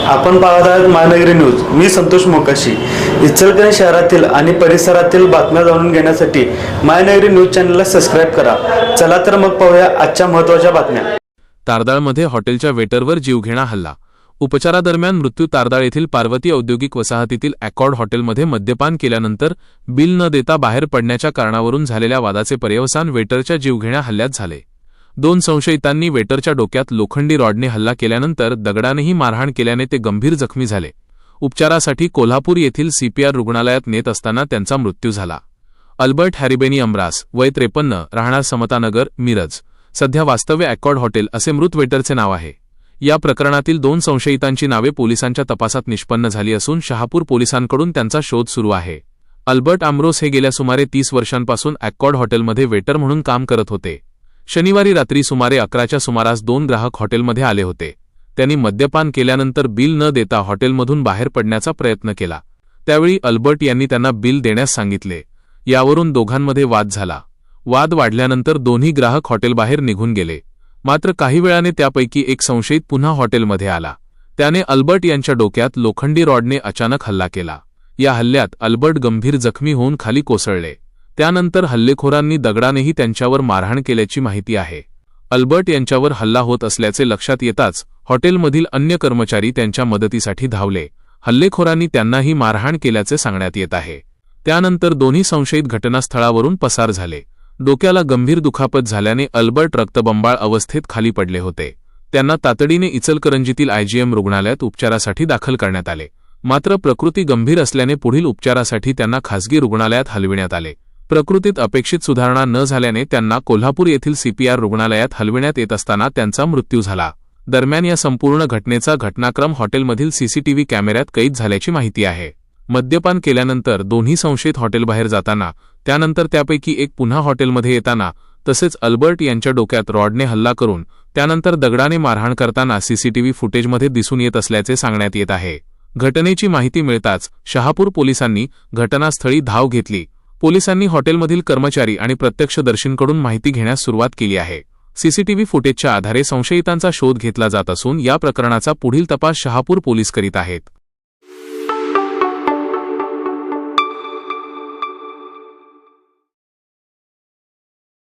आपण पाहत आहात महानगरी न्यूज. मी संतोष मोकाशी. इचलकरंजी शहरातील आणि परिसरातील बातम्या जाणून घेण्यासाठी महानगरी न्यूज चॅनलला सबस्क्राईब करा. चला तर मग पाहूया आजच्या महत्त्वाच्या बातम्या. तारदाळमध्ये हॉटेलच्या वेटरवर जीवघेणा हल्ला. उपचारादरम्यान मृत्यू. तारदाळ येथील पार्वती औद्योगिक वसाहतीतील अकॉर्ड हॉटेलमध्ये मद्यपान केल्यानंतर बिल न देता बाहेर पडण्याच्या कारणावरून झालेल्या वादाचे पर्यवसान वेटरच्या जीवघेण्या हल्ल्यात झाले. 2 संशयितांनी वेटरच्या डोक्यात लोखंडी रॉडने हल्ला केल्यानंतर दगडानेही मारहाण केल्याने ते गंभीर जखमी झाले. उपचारासाठी कोल्हापूर येथील सीपीआर रुग्णालयात नेत असताना त्यांचा मृत्यू झाला. अल्बर्ट हॅरिबेनी अमरास, वय 53, राहणार समतानगर, मिरज. सध्या वास्तव्य अकॉर्ड हॉटेल असे मृत वेटरचे नाव आहे. या प्रकरणातील 2 संशयितांची नावे पोलिसांच्या तपासात निष्पन्न झाली असून शहापूर पोलिसांकडून त्यांचा शोध सुरू आहे. अल्बर्ट अमरोस हे गेल्या सुमारे 30 वर्षांपासून अकॉर्ड हॉटेलमध्ये वेटर म्हणून काम करत होते. शनिवारी रात्री सुमारे 11च्या सुमारास 2 ग्राहक हॉटेलमध्ये आले होते. त्यांनी मद्यपान केल्यानंतर बिल न देता हॉटेलमधून बाहेर पडण्याचा प्रयत्न केला. त्यावेळी अल्बर्ट यांनी त्यांना बिल देण्यास सांगितले. यावरून दोघांमध्ये वाद झाला. वाद वाढल्यानंतर दोन्ही ग्राहक हॉटेलबाहेर निघून गेले. मात्र काही वेळाने त्यापैकी एक संशयित पुन्हा हॉटेलमध्ये आला. त्याने अल्बर्ट यांच्या डोक्यात लोखंडी रॉडने अचानक हल्ला केला. या हल्ल्यात अल्बर्ट गंभीर जखमी होऊन खाली कोसळले. त्यानंतर हल्लेखोरांनी दगडानेही त्यांच्यावर मारहाण केल्याची माहिती आहे. अल्बर्ट यांच्यावर हल्ला होत असल्याचे लक्षात येताच हॉटेलमधील अन्य कर्मचारी त्यांच्या मदतीसाठी धावले. हल्लेखोरांनी त्यांनाही मारहाण केल्याचे सांगण्यात येत आहे. त्यानंतर दोन्ही संशयित घटनास्थळावरून पसार झाले. डोक्याला गंभीर दुखापत झाल्याने अल्बर्ट रक्तबंबाळ अवस्थेत खाली पडले होते. त्यांना तातडीने इचलकरंजीतील आयजीएम रुग्णालयात उपचारासाठी दाखल करण्यात आले. मात्र प्रकृती गंभीर असल्याने पुढील उपचारासाठी त्यांना खासगी रुग्णालयात हलविण्यात आले. प्रकृतीत अपेक्षित सुधारणा न झाल्याने त्यांना कोल्हापूर येथील सीपीआर रुग्णालयात हलविण्यात येत असताना त्यांचा मृत्यू झाला. दरम्यान या संपूर्ण घटनेचा घटनाक्रम हॉटेलमधील सीसीटीव्ही कॅमेऱ्यात कैद झाल्याची माहिती आहे. मद्यपान केल्यानंतर दोन्ही संशयित हॉटेलबाहेर जाताना, त्यानंतर त्यापैकी एक पुन्हा हॉटेलमध्ये येताना, तसेच अल्बर्ट यांच्या डोक्यात रॉडने हल्ला करून त्यानंतर दगडाने मारहाण करताना सीसीटीव्ही फुटेजमध्ये दिसून येत असल्याचे सांगण्यात येत आहे. घटनेची माहिती मिळताच शहापूर पोलिसांनी घटनास्थळी धाव घेतली. पोलिसांनी हॉटेलमधील कर्मचारी आणि प्रत्यक्षदर्शींकडून माहिती घेण्यास सुरुवात केली आहे. सीसीटीव्ही फुटेजच्या आधारे संशयितांचा शोध घेतला जात असून या प्रकरणाचा पुढील तपास शहापूर पोलीस करीत आहेत.